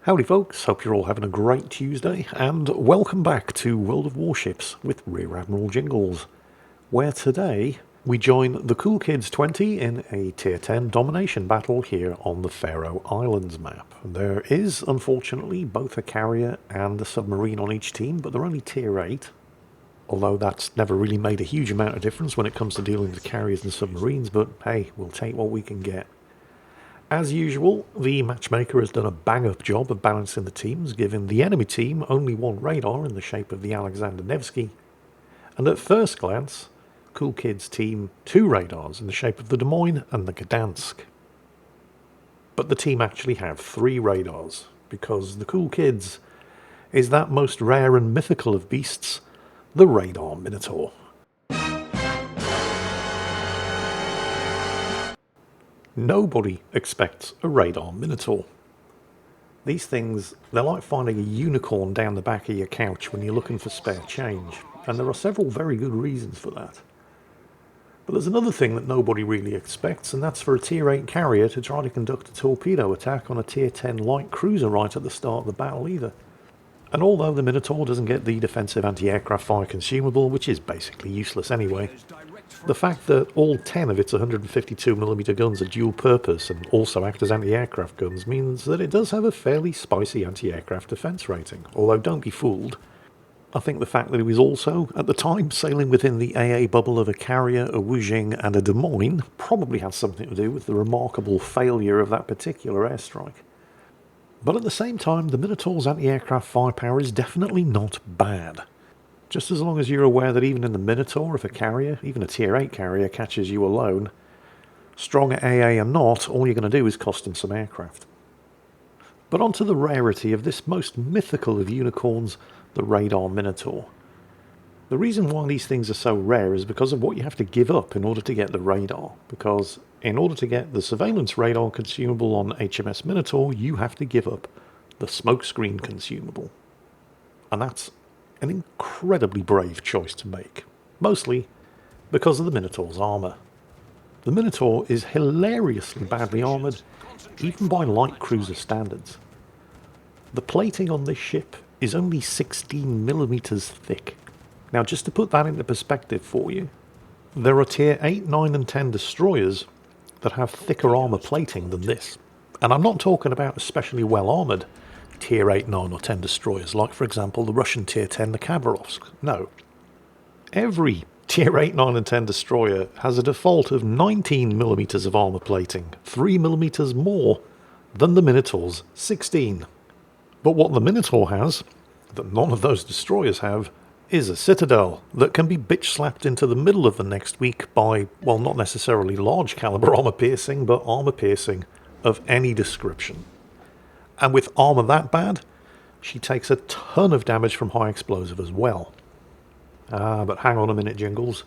Howdy folks, hope you're all having a great Tuesday, and welcome back to World of Warships with Rear Admiral Jingles, where today we join the Cool Kids 20 in a Tier 10 domination battle here on the Faroe Islands map. There is, unfortunately, both a carrier and a submarine on each team, but they're only Tier 8, although that's never really made a huge amount of difference when it comes to dealing with carriers and submarines, but hey, we'll take what we can get. As usual, the matchmaker has done a bang-up job of balancing the teams, giving the enemy team only one radar in the shape of the Alexander Nevsky, and at first glance, Cool Kids' team 2 radars in the shape of the Des Moines and the Gdansk. But the team actually have 3 radars, because the Cool Kids is that most rare and mythical of beasts, the radar Minotaur. Nobody expects a radar Minotaur. These things, they're like finding a unicorn down the back of your couch when you're looking for spare change, and there are several very good reasons for that. But there's another thing that nobody really expects, and that's for a Tier 8 carrier to try to conduct a torpedo attack on a Tier 10 light cruiser right at the start of the battle either. And although the Minotaur doesn't get the defensive anti-aircraft fire consumable, which is basically useless anyway, the fact that all 10 of its 152mm guns are dual purpose and also act as anti-aircraft guns means that it does have a fairly spicy anti-aircraft defense rating, although don't be fooled. I think the fact that it was also, at the time, sailing within the AA bubble of a carrier, a Wujing and a Des Moines probably has something to do with the remarkable failure of that particular airstrike. But at the same time, the Minotaur's anti-aircraft firepower is definitely not bad. Just as long as you're aware that even in the Minotaur, if a carrier, even a Tier 8 carrier, catches you alone, strong AA or not, all you're going to do is cost them some aircraft. But onto the rarity of this most mythical of unicorns, the radar Minotaur. The reason why these things are so rare is because of what you have to give up in order to get the radar, because in order to get the surveillance radar consumable on HMS Minotaur, you have to give up the smokescreen consumable. And that's an incredibly brave choice to make, mostly because of the Minotaur's armour. The Minotaur is hilariously badly armoured, even by light cruiser standards. The plating on this ship is only 16mm thick. Now, just to put that into perspective for you, there are Tier 8, 9 and 10 destroyers that have thicker armour plating than this. And I'm not talking about especially well armoured Tier 8, 9 or 10 destroyers, like for example the Russian Tier 10, the Khabarovsk. No. Every Tier 8, 9 and 10 destroyer has a default of 19mm of armour plating, 3mm more than the Minotaur's 16. But what the Minotaur has, that none of those destroyers have, is a citadel that can be bitch-slapped into the middle of the next week by, well, not necessarily large caliber armour piercing, but armour piercing of any description. And with armour that bad, she takes a ton of damage from high explosive as well. But hang on a minute, Jingles,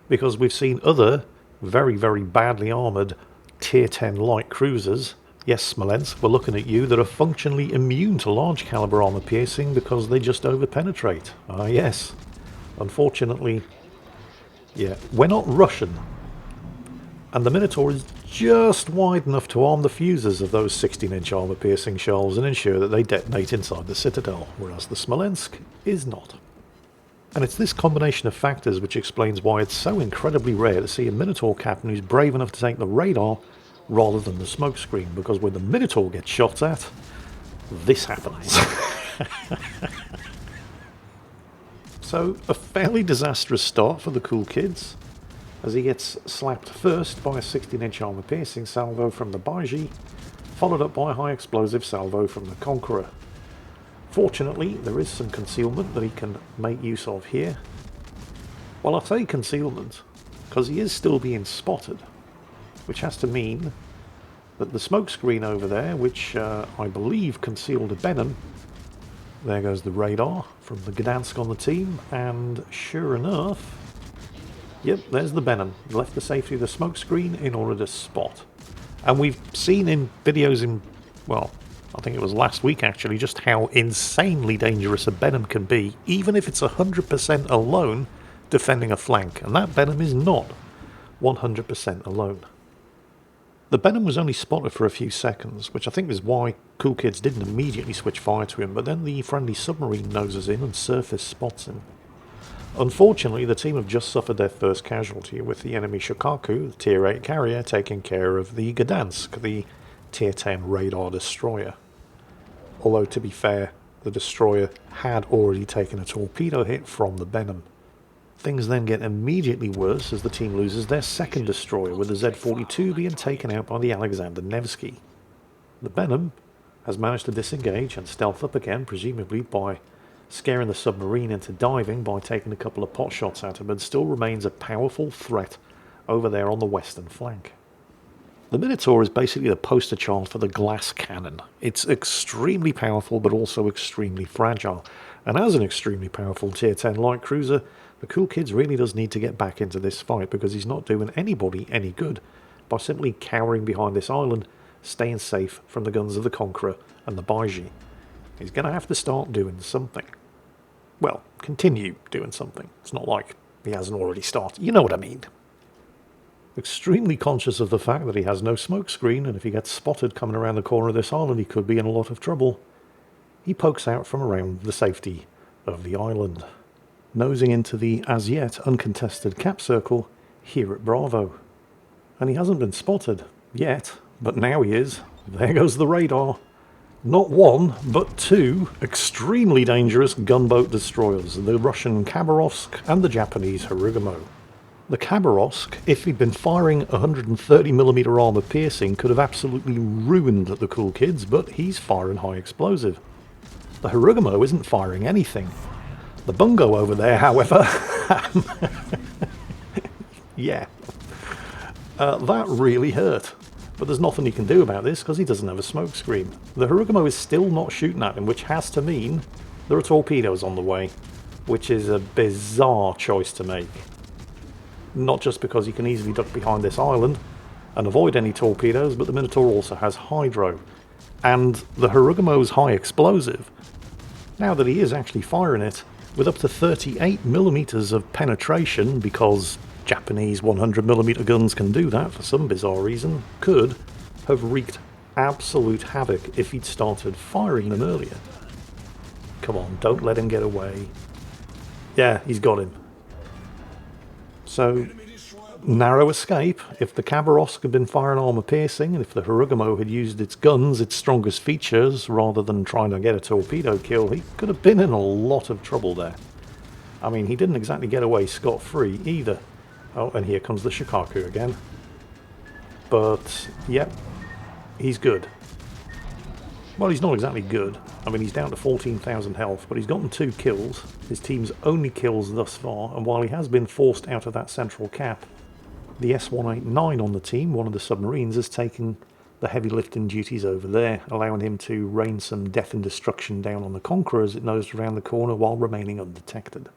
because we've seen other very, very badly armoured Tier 10 light cruisers, yes, Smolensk, we're looking at you, that are functionally immune to large caliber armour piercing because they just overpenetrate. Yes. Unfortunately, yeah, we're not Russian. And the Minotaur is just wide enough to arm the fuses of those 16-inch armour-piercing shells and ensure that they detonate inside the citadel, whereas the Smolensk is not. And it's this combination of factors which explains why it's so incredibly rare to see a Minotaur captain who's brave enough to take the radar rather than the smokescreen, because when the Minotaur gets shot at, this happens. So, a fairly disastrous start for the Cool Kids, as he gets slapped first by a 16-inch armour-piercing salvo from the Baiji, followed up by a high-explosive salvo from the Conqueror. Fortunately, there is some concealment that he can make use of here. Well, I say concealment, because he is still being spotted, which has to mean that the smokescreen over there, which I believe concealed a Benham, there goes the radar from the Gdansk on the team, and sure enough, yep, there's the Benham. Left the safety of the smokescreen in order to spot. And we've seen in videos in, well, I think it was last week actually, just how insanely dangerous a Benham can be, even if it's 100% alone defending a flank. And that Benham is not 100% alone. The Benham was only spotted for a few seconds, which I think is why Cool Kids didn't immediately switch fire to him, but then the friendly submarine noses in and surface spots him. Unfortunately, the team have just suffered their first casualty, with the enemy Shikaku, the Tier 8 carrier, taking care of the Gdansk, the Tier 10 radar destroyer. Although, to be fair, the destroyer had already taken a torpedo hit from the Benham. Things then get immediately worse as the team loses their second destroyer, with the Z-42 being taken out by the Alexander Nevsky. The Benham has managed to disengage and stealth up again, presumably by scaring the submarine into diving by taking a couple of pot shots at him, and still remains a powerful threat over there on the western flank. The Minotaur is basically the poster child for the glass cannon. It's extremely powerful but also extremely fragile, and as an extremely powerful Tier 10 light cruiser, the Cool Kids really does need to get back into this fight, because he's not doing anybody any good by simply cowering behind this island, staying safe from the guns of the Conqueror and the Baiji. He's going to have to start doing something. Well, continue doing something. It's not like he hasn't already started. You know what I mean. Extremely conscious of the fact that he has no smokescreen, and if he gets spotted coming around the corner of this island, he could be in a lot of trouble. He pokes out from around the safety of the island, nosing into the as yet uncontested cap circle here at Bravo. And he hasn't been spotted yet, but now he is. There goes the radar. Not one, but two extremely dangerous gunboat destroyers, the Russian Khabarovsk and the Japanese Harugumo. The Khabarovsk, if he'd been firing 130mm armor piercing, could have absolutely ruined the Cool Kids, but he's firing high explosive. The Harugumo isn't firing anything. The Bungo over there, however, yeah, that really hurt. But there's nothing he can do about this because he doesn't have a smokescreen. The Harugumo is still not shooting at him, which has to mean there are torpedoes on the way, which is a bizarre choice to make. Not just because he can easily duck behind this island and avoid any torpedoes, but the Minotaur also has hydro. And the Harugumo's high explosive, now that he is actually firing it, with up to 38mm of penetration, because Japanese 100mm guns can do that for some bizarre reason, could have wreaked absolute havoc if he'd started firing them earlier. Come on, don't let him get away. Yeah, he's got him. So, narrow escape. If the Khabarovsk had been firing armor piercing, and if the Harugumo had used its guns, its strongest features, rather than trying to get a torpedo kill, he could have been in a lot of trouble there. I mean, he didn't exactly get away scot-free either. Oh, and here comes the Shikaku again. But, yep, he's good. Well, he's not exactly good. I mean, he's down to 14,000 health, but he's gotten 2 kills. His team's only kills thus far, and while he has been forced out of that central cap, the S-189 on the team, one of the submarines, has taken the heavy lifting duties over there, allowing him to rain some death and destruction down on the Conqueror as it nosed around the corner while remaining undetected.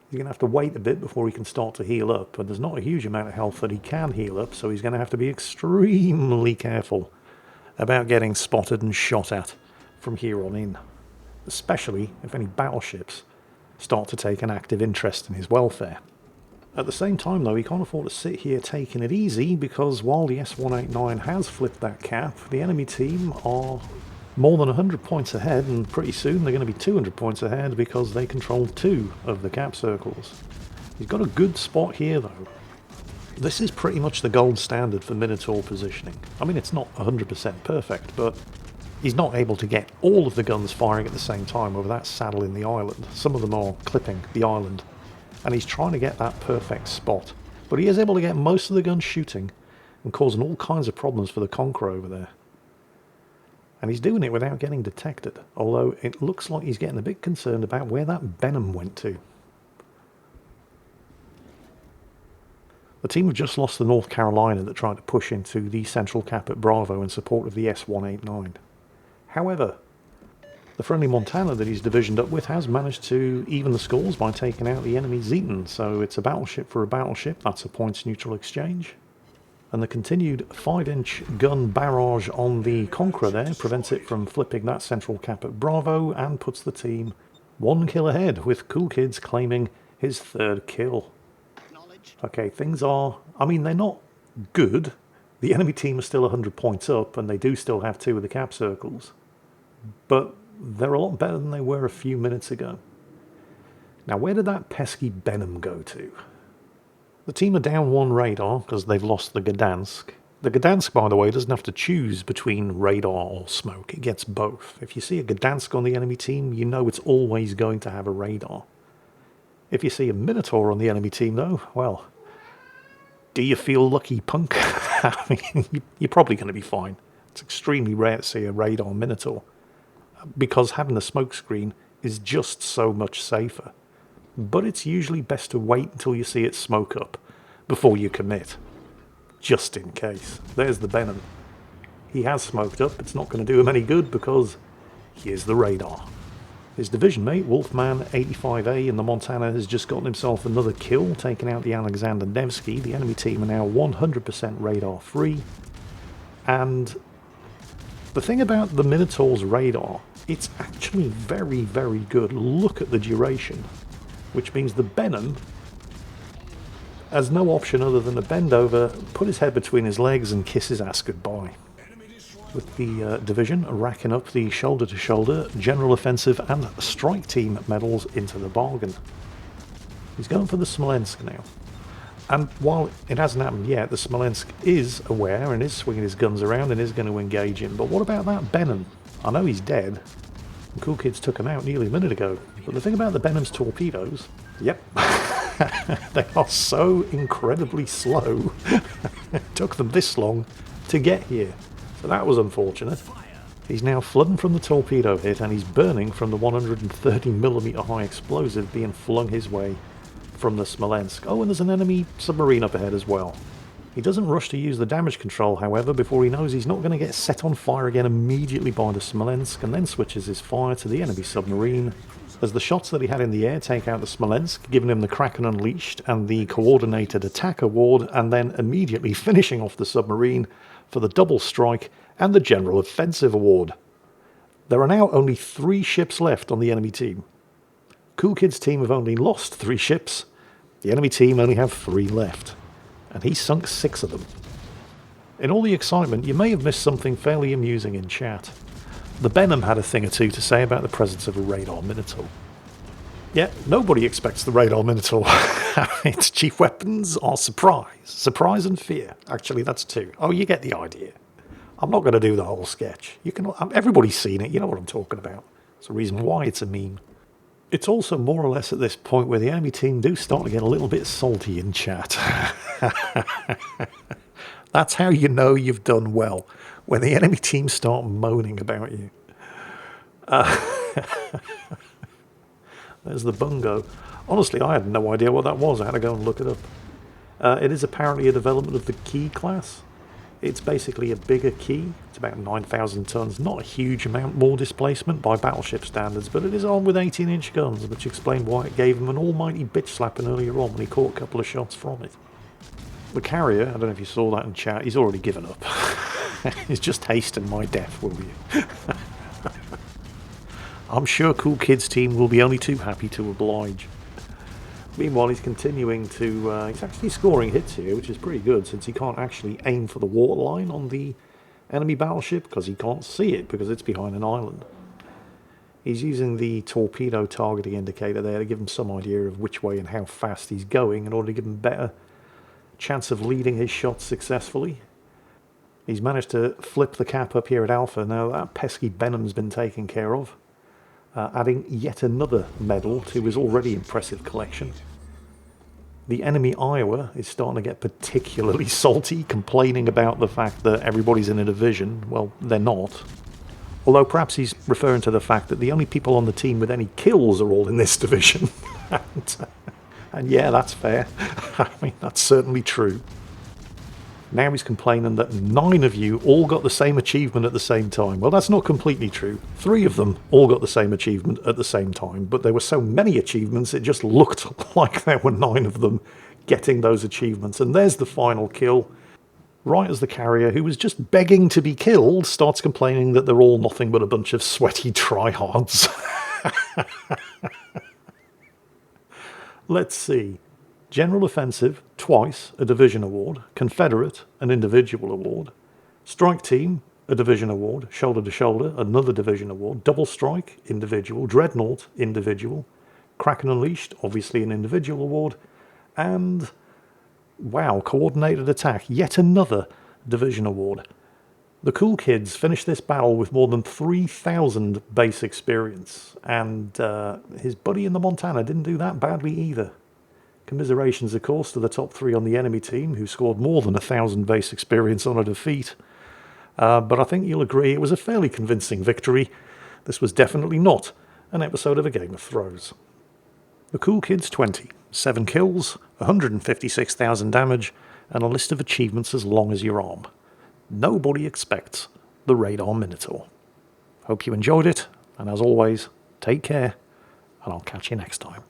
He's going to have to wait a bit before he can start to heal up, but there's not a huge amount of health that he can heal up, so he's going to have to be extremely careful about getting spotted and shot at from here on in, especially if any battleships start to take an active interest in his welfare. At the same time, though, he can't afford to sit here taking it easy, because while the S-189 has flipped that cap, the enemy team are more than 100 points ahead, and pretty soon they're going to be 200 points ahead because they control 2 of the cap circles. He's got a good spot here, though. This is pretty much the gold standard for Minotaur positioning. I mean, it's not 100% perfect, but he's not able to get all of the guns firing at the same time over that saddle in the island. Some of them are clipping the island, and he's trying to get that perfect spot. But he is able to get most of the guns shooting and causing all kinds of problems for the Conqueror over there. And he's doing it without getting detected, although it looks like he's getting a bit concerned about where that Benham went to. The team have just lost the North Carolina that tried to push into the central cap at Bravo in support of the S-189. However, the friendly Montana that he's divisioned up with has managed to even the scores by taking out the enemy Zeton, so it's a battleship for a battleship. That's a points neutral exchange. And the continued 5-inch gun barrage on the Conqueror there prevents it from flipping that central cap at Bravo and puts the team 1 kill ahead, with Cool Kids claiming his 3rd kill. Okay, things are, I mean, they're not good, The enemy team are still 100 points up, and they do still have 2 of the cap circles. But they're a lot better than they were a few minutes ago. Now, where did that pesky Benham go to? The team are down 1 radar because they've lost the Gdansk. The Gdansk, by the way, doesn't have to choose between radar or smoke. It gets both. If you see a Gdansk on the enemy team, you know it's always going to have a radar. If you see a Minotaur on the enemy team, though, well, do you feel lucky, punk? I mean, you're probably going to be fine. It's extremely rare to see a radar Minotaur, because having the smokescreen is just so much safer. But it's usually best to wait until you see it smoke up before you commit, just in case. There's the Benham. He has smoked up. It's not going to do him any good because here's the radar. His division mate, Wolfman 85A in the Montana, has just gotten himself another kill, taking out the Alexander Nevsky. The enemy team are now 100% radar free. And the thing about the Minotaur's radar, it's actually very, very good. Look at the duration, which means the Benham has no option other than to bend over, put his head between his legs and kiss his ass goodbye. With the division racking up the shoulder-to-shoulder, general offensive and strike team medals into the bargain. He's going for the Smolensk now. And while it hasn't happened yet, the Smolensk is aware and is swinging his guns around and is going to engage him. But what about that Benham? I know he's dead. The cool kids took him out nearly a minute ago. But the thing about the Benham's torpedoes, yep, they are so incredibly slow. It took them this long to get here. So that was unfortunate. He's now flooding from the torpedo hit, and he's burning from the 130mm high explosive being flung his way from the Smolensk. Oh, and there's an enemy submarine up ahead as well. He doesn't rush to use the damage control, however, before he knows he's not going to get set on fire again immediately by the Smolensk, and then switches his fire to the enemy submarine. As the shots that he had in the air take out the Smolensk, giving him the Kraken Unleashed and the Coordinated Attack Award, and then immediately finishing off the submarine for the Double Strike and the General Offensive Award. There are now only 3 ships left on the enemy team. Cool Kid's team have only lost 3 ships. The enemy team only have 3 left. And he sunk 6 of them. In all the excitement, you may have missed something fairly amusing in chat. The Benham had a thing or two to say about the presence of a radar Minotaur. Yeah, nobody expects the radar Minotaur. Its chief weapons are surprise. Surprise and fear. Actually, that's 2. Oh, you get the idea. I'm not going to do the whole sketch. Everybody's seen it. You know what I'm talking about. It's the reason why it's a meme. It's also more or less at this point where the enemy team do start to get a little bit salty in chat. That's how you know you've done well, when the enemy team start moaning about you. There's the bungo. Honestly, I had no idea what that was. I had to go and look it up. It is apparently a development of the Key class. It's basically a bigger key. It's about 9,000 tons. Not a huge amount more displacement by battleship standards, but it is armed with 18-inch guns, which explained why it gave him an almighty bitch slapping earlier on when he caught a couple of shots from it. The carrier, I don't know if you saw that in chat, he's already given up. He's just hastening my death, will you? I'm sure Cool Kid's team will be only too happy to oblige. Meanwhile, he's continuing to... he's actually scoring hits here, which is pretty good, since he can't actually aim for the waterline on the enemy battleship, because he can't see it, because it's behind an island. He's using the torpedo targeting indicator there to give him some idea of which way and how fast he's going, in order to give him better chance of leading his shots successfully. He's managed to flip the cap up here at Alpha. Now that pesky Benham's been taken care of, adding yet another medal to his already impressive collection. The enemy Iowa is starting to get particularly salty, complaining about the fact that everybody's in a division. Well, they're not. Although perhaps he's referring to the fact that the only people on the team with any kills are all in this division. And yeah, that's fair. I mean, that's certainly true. Now he's complaining that 9 of you all got the same achievement at the same time. Well, that's not completely true. 3 of them all got the same achievement at the same time, but there were so many achievements it just looked like there were 9 of them getting those achievements. And there's the final kill. Right as the carrier, who was just begging to be killed, starts complaining that they're all nothing but a bunch of sweaty tryhards. Let's see. General offensive, twice, a division award. Confederate, an individual award. Strike Team, a division award. Shoulder to Shoulder, another division award. Double Strike, individual. Dreadnought, individual. Kraken Unleashed, obviously an individual award. And, wow, Coordinated Attack, yet another division award. The cool kids finished this battle with more than 3,000 base experience, and his buddy in the Montana didn't do that badly either. Commiserations, of course, to the top 3 on the enemy team, who scored more than 1,000 base experience on a defeat. But I think you'll agree it was a fairly convincing victory. This was definitely not an episode of A Game of Throws. The Cool Kids 20, 7 kills, 156,000 damage, and a list of achievements as long as your arm. Nobody expects the Radar Minotaur. Hope you enjoyed it, and as always, take care, and I'll catch you next time.